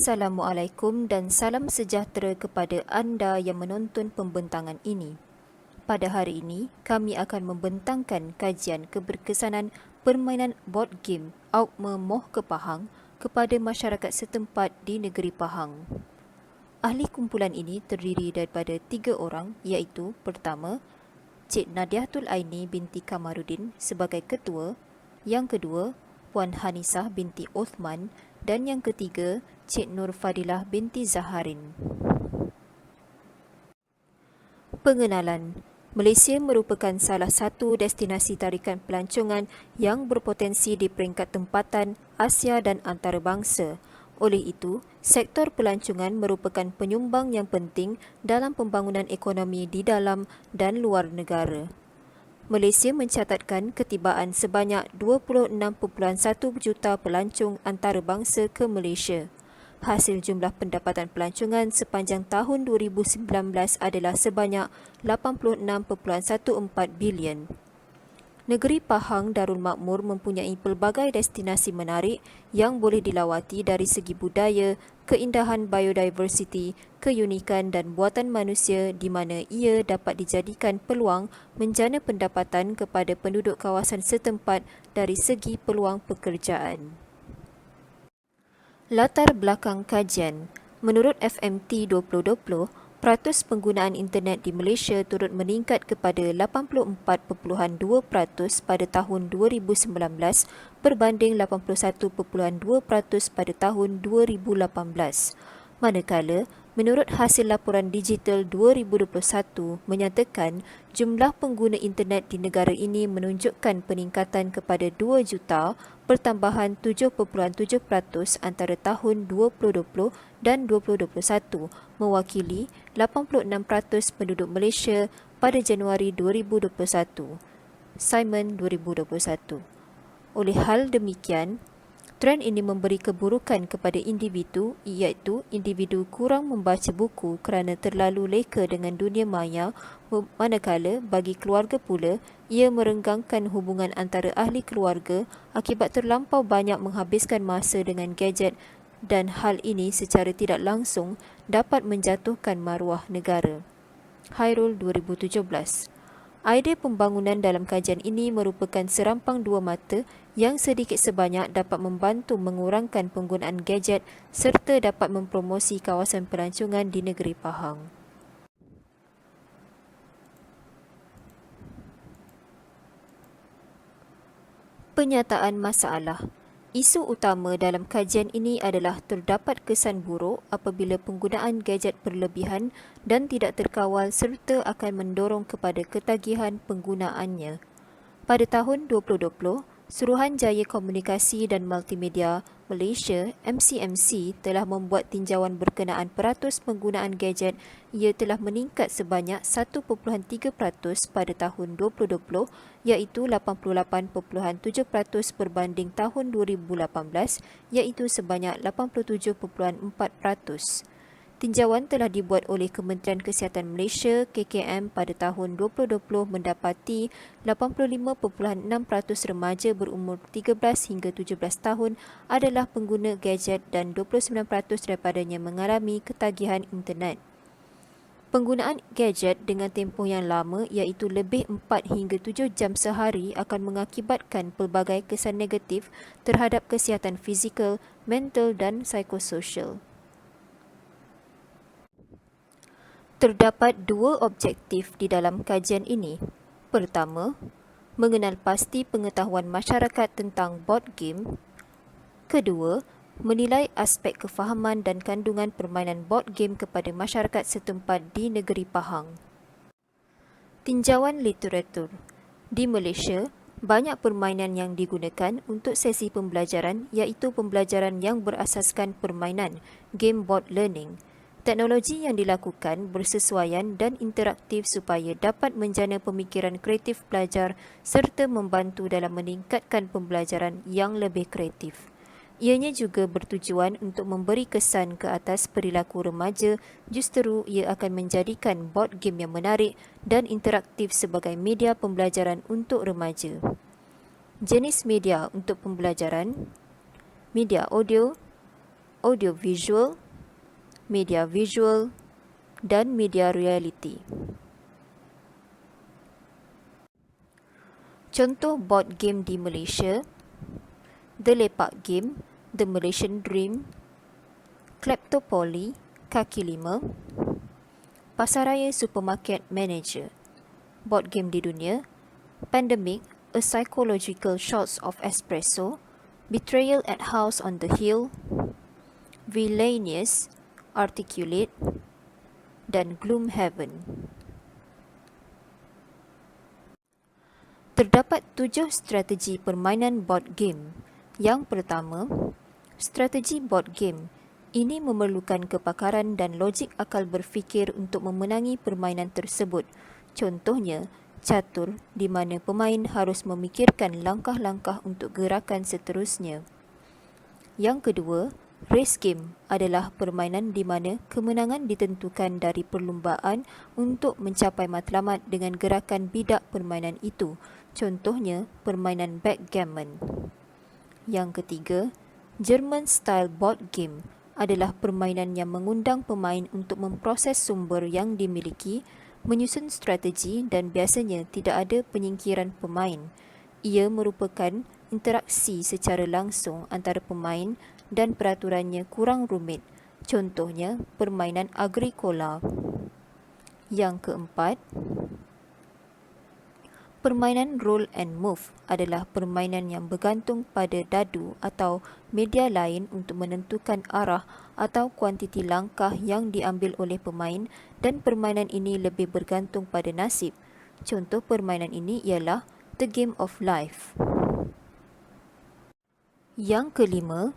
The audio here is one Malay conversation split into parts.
Assalamualaikum dan salam sejahtera kepada anda yang menonton pembentangan ini. Pada hari ini, kami akan membentangkan kajian keberkesanan permainan board game Aukma Moh ke Pahang kepada masyarakat setempat di negeri Pahang. Ahli kumpulan ini terdiri daripada 3 orang iaitu pertama, Cik Nadiatul Aini binti Kamarudin sebagai ketua, yang kedua, Puan Hanisah binti Othman dan yang ketiga, Cik Nur Fadilah binti Zaharin. Pengenalan. Malaysia merupakan salah satu destinasi tarikan pelancongan yang berpotensi di peringkat tempatan Asia dan antarabangsa. Oleh itu, sektor pelancongan merupakan penyumbang yang penting dalam pembangunan ekonomi di dalam dan luar negara. Malaysia mencatatkan ketibaan sebanyak 26.1 juta pelancong antarabangsa ke Malaysia. Hasil jumlah pendapatan pelancongan sepanjang tahun 2019 adalah sebanyak 86.14 bilion. Negeri Pahang Darul Makmur mempunyai pelbagai destinasi menarik yang boleh dilawati dari segi budaya, keindahan biodiversiti, keunikan dan buatan manusia di mana ia dapat dijadikan peluang menjana pendapatan kepada penduduk kawasan setempat dari segi peluang pekerjaan. Latar belakang kajian. Menurut FMT 2020, peratus penggunaan internet di Malaysia turut meningkat kepada 84.2% pada tahun 2019 berbanding 81.2% pada tahun 2018. Manakala, menurut hasil laporan digital 2021 menyatakan jumlah pengguna internet di negara ini menunjukkan peningkatan kepada 2 juta pertambahan 7.7% antara tahun 2020 dan 2021 mewakili 86% penduduk Malaysia pada Januari 2021. Simon 2021. Oleh hal demikian, trend ini memberi keburukan kepada individu iaitu individu kurang membaca buku kerana terlalu leka dengan dunia maya manakala bagi keluarga pula ia merenggangkan hubungan antara ahli keluarga akibat terlampau banyak menghabiskan masa dengan gadget dan hal ini secara tidak langsung dapat menjatuhkan maruah negara. Hairul 2017. Idea pembangunan dalam kajian ini merupakan serampang dua mata yang sedikit sebanyak dapat membantu mengurangkan penggunaan gadget serta dapat mempromosi kawasan pelancongan di negeri Pahang. Penyataan masalah. Isu utama dalam kajian ini adalah terdapat kesan buruk apabila penggunaan gadget berlebihan dan tidak terkawal serta akan mendorong kepada ketagihan penggunaannya. Pada tahun 2020, Suruhanjaya Komunikasi dan Multimedia Malaysia MCMC telah membuat tinjauan berkenaan peratus penggunaan gadget. Ia telah meningkat sebanyak 1.3% pada tahun 2020 iaitu 88.7% berbanding tahun 2018 iaitu sebanyak 87.4%. Tinjauan telah dibuat oleh Kementerian Kesihatan Malaysia KKM pada tahun 2020 mendapati 85.6% remaja berumur 13 hingga 17 tahun adalah pengguna gadget dan 29% daripadanya mengalami ketagihan internet. Penggunaan gadget dengan tempoh yang lama iaitu lebih 4 hingga 7 jam sehari akan mengakibatkan pelbagai kesan negatif terhadap kesihatan fizikal, mental dan psikososial. Terdapat 2 objektif di dalam kajian ini. Pertama, mengenal pasti pengetahuan masyarakat tentang board game. Kedua, menilai aspek kefahaman dan kandungan permainan board game kepada masyarakat setempat di negeri Pahang. Tinjauan literatur. Di Malaysia, banyak permainan yang digunakan untuk sesi pembelajaran iaitu pembelajaran yang berasaskan permainan, game board learning. Teknologi yang dilakukan bersesuaian dan interaktif supaya dapat menjana pemikiran kreatif pelajar serta membantu dalam meningkatkan pembelajaran yang lebih kreatif. Ianya juga bertujuan untuk memberi kesan ke atas perilaku remaja, justeru ia akan menjadikan board game yang menarik dan interaktif sebagai media pembelajaran untuk remaja. Jenis media untuk pembelajaran: media audio, audiovisual, media visual dan media reality. Contoh board game di Malaysia: The Lepak Game, The Malaysian Dream, Kleptopoly, Kaki Lima, Pasaraya Supermarket Manager. Board game di dunia: Pandemic, A Psychological Shots of Espresso, Betrayal at House on the Hill, Villainous, Articulate dan Gloomhaven. Terdapat 7 strategi permainan board game. Yang pertama, strategi board game. Ini memerlukan kepakaran dan logik akal berfikir untuk memenangi permainan tersebut. Contohnya, catur di mana pemain harus memikirkan langkah-langkah untuk gerakan seterusnya. Yang kedua, race game adalah permainan di mana kemenangan ditentukan dari perlumbaan untuk mencapai matlamat dengan gerakan bidak permainan itu. Contohnya, permainan backgammon. Yang ketiga, German style board game adalah permainan yang mengundang pemain untuk memproses sumber yang dimiliki, menyusun strategi dan biasanya tidak ada penyingkiran pemain. Ia merupakan interaksi secara langsung antara pemain dan peraturannya kurang rumit. Contohnya, permainan Agricola. Yang keempat, permainan roll and move adalah permainan yang bergantung pada dadu atau media lain untuk menentukan arah atau kuantiti langkah yang diambil oleh pemain, dan permainan ini lebih bergantung pada nasib. Contoh permainan ini ialah The Game of Life. Yang kelima,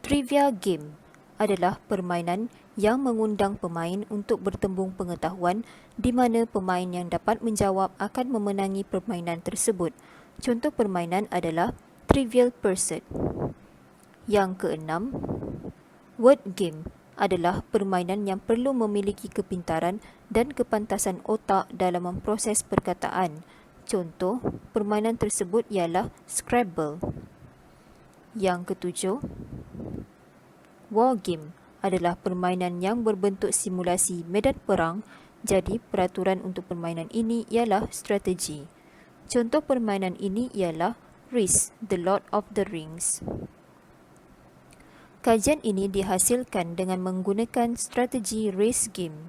trivia game adalah permainan yang mengundang pemain untuk bertembung pengetahuan di mana pemain yang dapat menjawab akan memenangi permainan tersebut. Contoh permainan adalah Trivial Pursuit. Yang keenam, word game adalah permainan yang perlu memiliki kepintaran dan kepantasan otak dalam memproses perkataan. Contoh permainan tersebut ialah Scrabble. Yang ketujuh, war game adalah permainan yang berbentuk simulasi medan perang, jadi peraturan untuk permainan ini ialah strategi. Contoh permainan ini ialah Risk, The Lord of the Rings. Kajian ini dihasilkan dengan menggunakan strategi race game.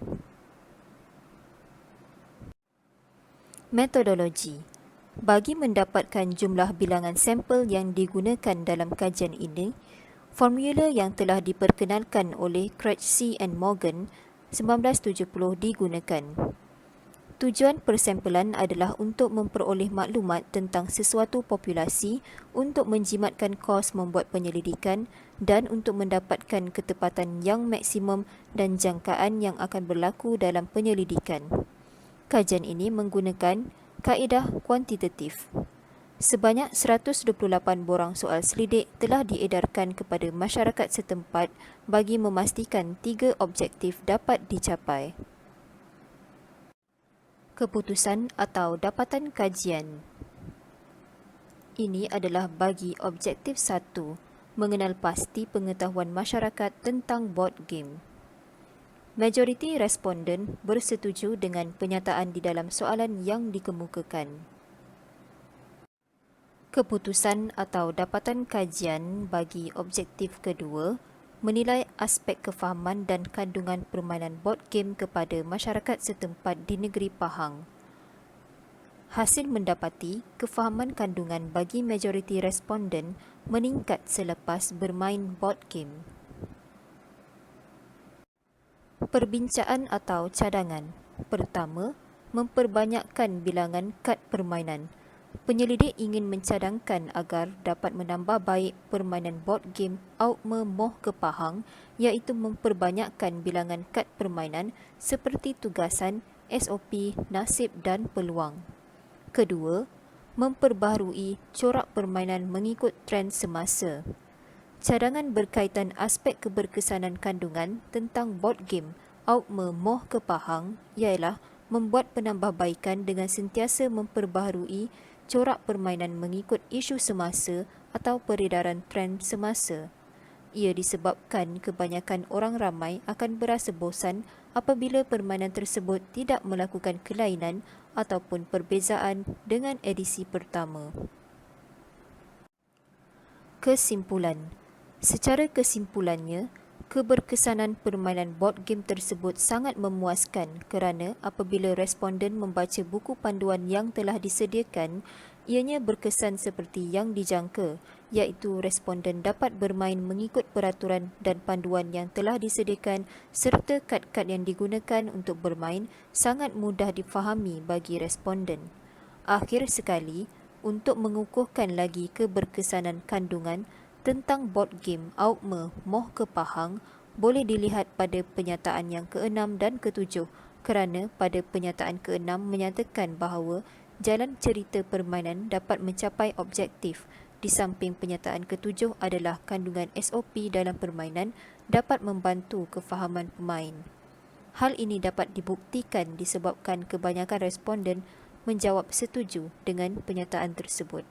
Metodologi. Bagi mendapatkan jumlah bilangan sampel yang digunakan dalam kajian ini, formula yang telah diperkenalkan oleh Krejci and Morgan 1970 digunakan. Tujuan persampelan adalah untuk memperoleh maklumat tentang sesuatu populasi, untuk menjimatkan kos membuat penyelidikan dan untuk mendapatkan ketepatan yang maksimum dan jangkaan yang akan berlaku dalam penyelidikan. Kajian ini menggunakan kaedah kuantitatif. Sebanyak 128 borang soal selidik telah diedarkan kepada masyarakat setempat bagi memastikan 3 objektif dapat dicapai. Keputusan atau dapatan kajian. Ini adalah bagi objektif 1, mengenal pasti pengetahuan masyarakat tentang board game. Majoriti responden bersetuju dengan penyataan di dalam soalan yang dikemukakan. Keputusan atau dapatan kajian bagi objektif kedua, menilai aspek kefahaman dan kandungan permainan board game kepada masyarakat setempat di negeri Pahang. Hasil mendapati kefahaman kandungan bagi majoriti responden meningkat selepas bermain board game. Perbincangan atau cadangan. Pertama, memperbanyakkan bilangan kad permainan. Penyelidik ingin mencadangkan agar dapat menambah baik permainan board game Aukme Moh ke Pahang, iaitu memperbanyakkan bilangan kad permainan seperti tugasan, SOP, nasib dan peluang. Kedua, memperbaharui corak permainan mengikut trend semasa. Cadangan berkaitan aspek keberkesanan kandungan tentang board game Aukme Moh ke Pahang ialah membuat penambahbaikan dengan sentiasa memperbaharui corak permainan mengikut isu semasa atau peredaran trend semasa. Ia disebabkan kebanyakan orang ramai akan berasa bosan apabila permainan tersebut tidak melakukan kelainan ataupun perbezaan dengan edisi pertama. Kesimpulan. Secara kesimpulannya, keberkesanan permainan board game tersebut sangat memuaskan kerana apabila responden membaca buku panduan yang telah disediakan, ianya berkesan seperti yang dijangka, iaitu responden dapat bermain mengikut peraturan dan panduan yang telah disediakan serta kad-kad yang digunakan untuk bermain sangat mudah difahami bagi responden. Akhir sekali, untuk mengukuhkan lagi keberkesanan kandungan tentang board game Aukme Moh ke Pahang boleh dilihat pada penyataan yang ke-6 dan ke-7 kerana pada penyataan ke-6 menyatakan bahawa jalan cerita permainan dapat mencapai objektif di samping penyataan ke-7 adalah kandungan SOP dalam permainan dapat membantu kefahaman pemain. Hal ini dapat dibuktikan disebabkan kebanyakan responden menjawab setuju dengan penyataan tersebut.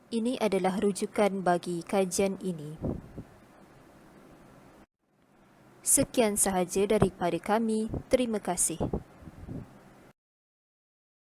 Ini adalah rujukan bagi kajian ini. Sekian sahaja daripada kami. Terima kasih.